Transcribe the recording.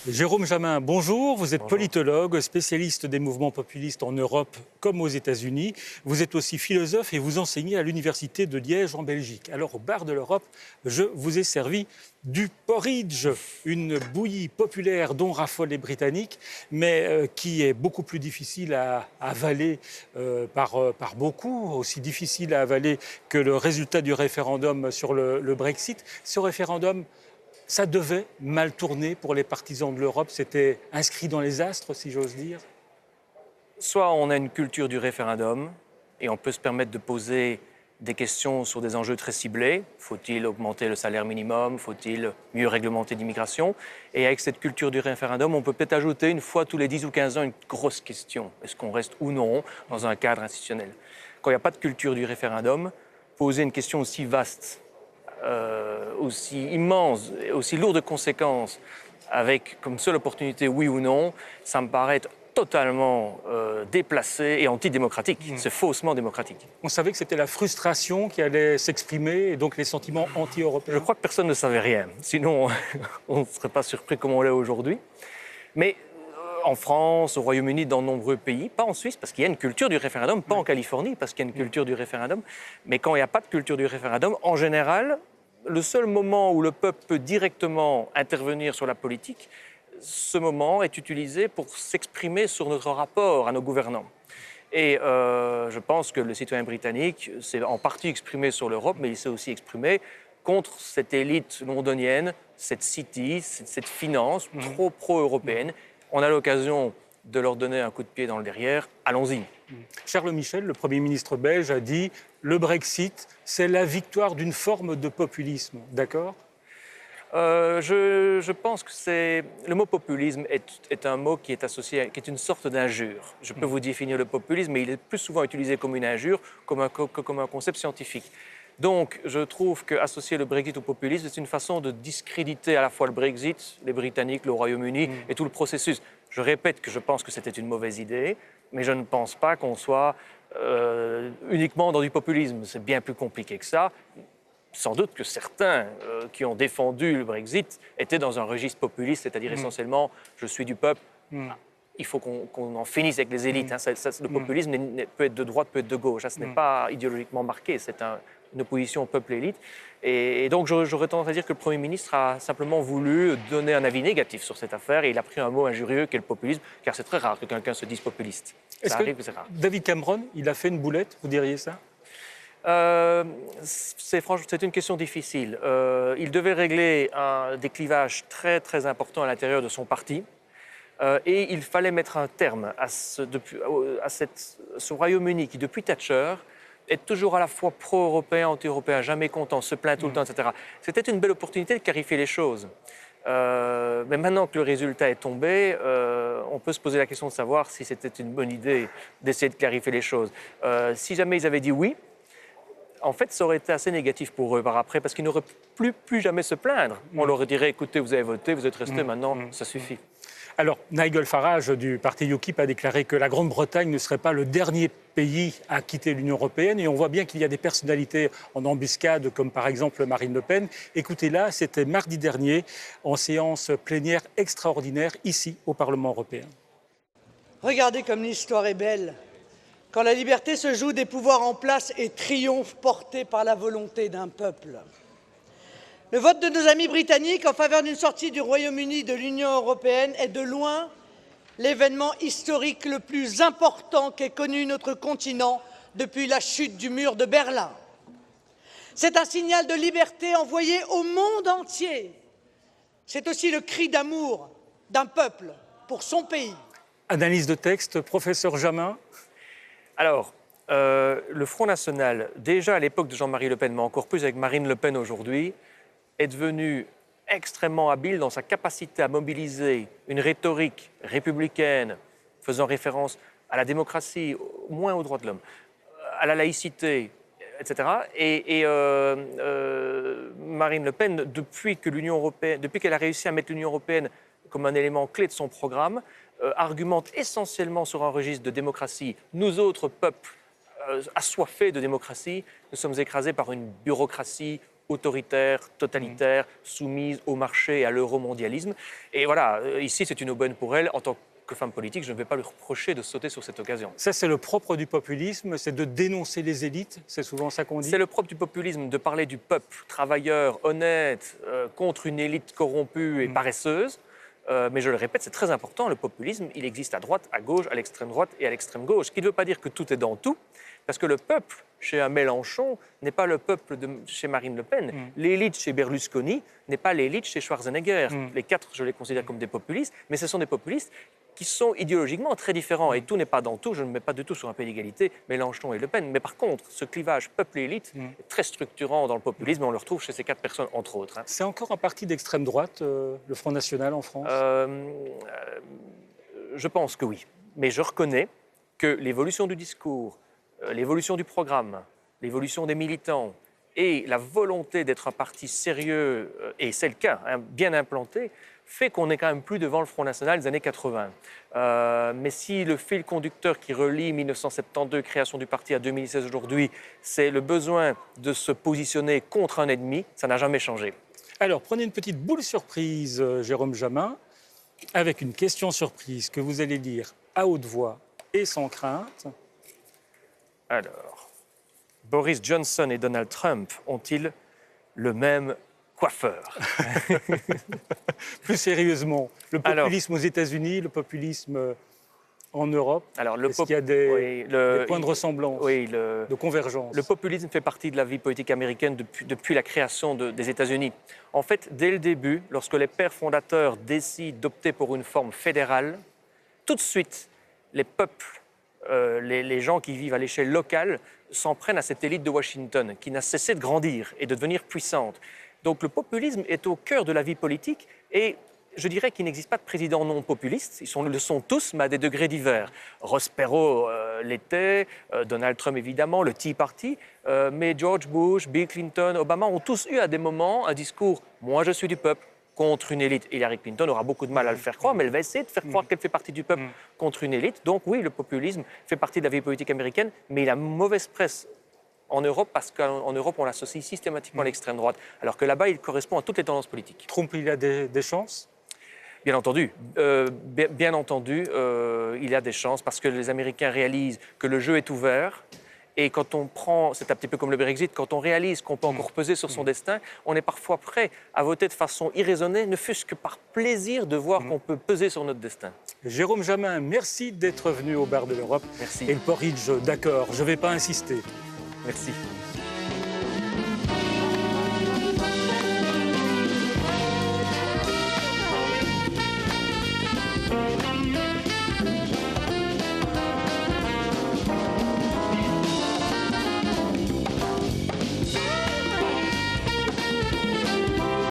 Jérôme Jamin, bonjour. Vous êtes Bonjour. politologue, spécialiste des mouvements populistes en Europe comme aux États-Unis. Vous êtes aussi philosophe et vous enseignez à l'Université de Liège en Belgique. Alors, au bar de l'Europe, je vous ai servi du porridge, une bouillie populaire dont raffolent les Britanniques, mais qui est beaucoup plus difficile à avaler par beaucoup, aussi difficile à avaler que le résultat du référendum sur le Brexit. Ce référendum, ça devait mal tourner pour les partisans de l'Europe, c'était inscrit dans les astres, si j'ose dire. Soit on a une culture du référendum et on peut se permettre de poser des questions sur des enjeux très ciblés. Faut-il augmenter le salaire minimum? Faut-il mieux réglementer l'immigration? Et avec cette culture du référendum, on peut peut-être ajouter une fois tous les 10 ou 15 ans une grosse question. Est-ce qu'on reste ou non dans un cadre institutionnel? Quand il n'y a pas de culture du référendum, poser une question aussi vaste, aussi immense, aussi lourde de conséquences, avec comme seule opportunité oui ou non, ça me paraît être totalement déplacé et antidémocratique. C'est faussement démocratique. On savait que c'était la frustration qui allait s'exprimer et donc les sentiments anti-européens. Je crois que personne ne savait rien. Sinon, on ne serait pas surpris comme on l'est aujourd'hui. Mais en France, au Royaume-Uni, dans de nombreux pays, pas en Suisse, parce qu'il y a une culture du référendum, pas en Californie, parce qu'il y a une culture du référendum. Mais quand il n'y a pas de culture du référendum, en général, le seul moment où le peuple peut directement intervenir sur la politique, ce moment est utilisé pour s'exprimer sur notre rapport à nos gouvernants. Et je pense que le citoyen britannique s'est en partie exprimé sur l'Europe, mais il s'est aussi exprimé contre cette élite londonienne, cette city, cette finance trop pro-européenne. On a l'occasion de leur donner un coup de pied dans le derrière. Allons-y. Charles Michel, le Premier ministre belge, a dit « Le Brexit, c'est la victoire d'une forme de populisme ». D'accord ? Je pense que le mot populisme est un mot qui est associé, qui est une sorte d'injure. Je peux vous définir le populisme, mais il est plus souvent utilisé comme une injure que comme un concept scientifique. Donc, je trouve qu'associer le Brexit au populisme, c'est une façon de discréditer à la fois le Brexit, les Britanniques, le Royaume-Uni et tout le processus. Je répète que je pense que c'était une mauvaise idée, mais je ne pense pas qu'on soit uniquement dans du populisme. C'est bien plus compliqué que ça. Sans doute que certains qui ont défendu le Brexit étaient dans un registre populiste, c'est-à-dire essentiellement « je suis du peuple ». Il faut qu'on en finisse avec les élites. Le populisme peut être de droite, peut être de gauche. Ce n'est pas idéologiquement marqué, c'est une opposition au peuple-élite. Et donc j'aurais tendance à dire que le Premier ministre a simplement voulu donner un avis négatif sur cette affaire et il a pris un mot injurieux qu'est le populisme, car c'est très rare que quelqu'un se dise populiste. Ça arrive, mais c'est rare. David Cameron, il a fait une boulette, vous diriez ça ? C'est une question difficile. Il devait régler des clivages très très importants à l'intérieur de son parti et il fallait mettre un terme à ce Royaume-Uni qui, depuis Thatcher, est toujours à la fois pro-européen, anti-européen, jamais content, se plaint tout le temps, etc. C'était une belle opportunité de clarifier les choses. Mais maintenant que le résultat est tombé, on peut se poser la question de savoir si c'était une bonne idée d'essayer de clarifier les choses. Si jamais ils avaient dit oui, en fait, ça aurait été assez négatif pour eux par après, parce qu'ils n'auraient plus jamais se plaindre. On leur dirait, écoutez, vous avez voté, vous êtes restés, maintenant, ça suffit. Alors, Nigel Farage du parti UKIP a déclaré que la Grande-Bretagne ne serait pas le dernier pays à quitter l'Union européenne. Et on voit bien qu'il y a des personnalités en embuscade, comme par exemple Marine Le Pen. Écoutez-la, c'était mardi dernier, en séance plénière extraordinaire, ici, au Parlement européen. Regardez comme l'histoire est belle. Quand la liberté se joue des pouvoirs en place et triomphe porté par la volonté d'un peuple. Le vote de nos amis britanniques en faveur d'une sortie du Royaume-Uni de l'Union européenne est de loin l'événement historique le plus important qu'ait connu notre continent depuis la chute du mur de Berlin. C'est un signal de liberté envoyé au monde entier. C'est aussi le cri d'amour d'un peuple pour son pays. Analyse de texte, professeur Jamin. Alors, le Front National, déjà à l'époque de Jean-Marie Le Pen, mais encore plus avec Marine Le Pen aujourd'hui, est devenu extrêmement habile dans sa capacité à mobiliser une rhétorique républicaine faisant référence à la démocratie, moins aux droits de l'homme, à la laïcité, etc. Et Marine Le Pen, depuis qu'elle a réussi à mettre l'Union européenne comme un élément clé de son programme, argumente essentiellement sur un registre de démocratie. Nous autres peuples assoiffés de démocratie, nous sommes écrasés par une bureaucratie autoritaire, totalitaire, soumise au marché et à l'euromondialisme. Et voilà, ici, c'est une aubaine pour elle. En tant que femme politique, je ne vais pas lui reprocher de sauter sur cette occasion. Ça, c'est le propre du populisme, c'est de dénoncer les élites, c'est souvent ça qu'on dit. C'est le propre du populisme de parler du peuple travailleur, honnête, contre une élite corrompue et paresseuse. Mais je le répète, c'est très important, le populisme, il existe à droite, à gauche, à l'extrême droite et à l'extrême gauche. Ce qui ne veut pas dire que tout est dans tout, parce que le peuple, chez un Mélenchon, n'est pas le peuple chez Marine Le Pen. L'élite chez Berlusconi n'est pas l'élite chez Schwarzenegger. Les quatre, je les considère comme des populistes, mais ce sont des populistes qui sont idéologiquement très différents. Et tout n'est pas dans tout, je ne mets pas du tout sur un pied d'égalité Mélenchon et Le Pen. Mais par contre, ce clivage peuple et élite est très structurant dans le populisme, et on le retrouve chez ces quatre personnes, entre autres. C'est encore un parti d'extrême droite, le Front National en France? Je pense que oui. Mais je reconnais que l'évolution du discours, l'évolution du programme, l'évolution des militants et la volonté d'être un parti sérieux, et c'est le cas, bien implanté, fait qu'on n'est quand même plus devant le Front National des années 80. Mais si le fil conducteur qui relie 1972, création du parti, à 2016 aujourd'hui, c'est le besoin de se positionner contre un ennemi, ça n'a jamais changé. Alors, prenez une petite boule surprise, Jérôme Jamin, avec une question surprise que vous allez lire à haute voix et sans crainte. Alors, Boris Johnson et Donald Trump ont-ils le même coiffeur? Plus sérieusement, le populisme aux États-Unis, le populisme en Europe, est-ce qu'il y a des points de ressemblance, de convergence? Le populisme fait partie de la vie politique américaine depuis la création des États-Unis. En fait, dès le début, lorsque les pères fondateurs décident d'opter pour une forme fédérale, tout de suite, les peuples, les gens qui vivent à l'échelle locale, s'en prennent à cette élite de Washington, qui n'a cessé de grandir et de devenir puissante. Donc le populisme est au cœur de la vie politique et je dirais qu'il n'existe pas de président non populiste. Ils le sont tous, mais à des degrés divers. Ross Perot l'était, Donald Trump évidemment, le Tea Party, mais George Bush, Bill Clinton, Obama ont tous eu à des moments un discours « moi je suis du peuple » contre une élite. Hillary Clinton aura beaucoup de mal à le faire croire, mais elle va essayer de faire croire qu'elle fait partie du peuple contre une élite. Donc oui, le populisme fait partie de la vie politique américaine, mais il a mauvaise presse en Europe, parce qu'en Europe, on l'associe systématiquement à l'extrême droite, alors que là-bas, il correspond à toutes les tendances politiques. Trump, il a des chances? Bien entendu, il a des chances, parce que les Américains réalisent que le jeu est ouvert, et quand on prend, c'est un petit peu comme le Brexit, quand on réalise qu'on peut encore peser sur son destin, on est parfois prêt à voter de façon irraisonnée, ne fût-ce que par plaisir de voir qu'on peut peser sur notre destin. Jérôme Jamin, merci d'être venu au Bar de l'Europe. Merci. Et le porridge, d'accord, je ne vais pas insister. Merci.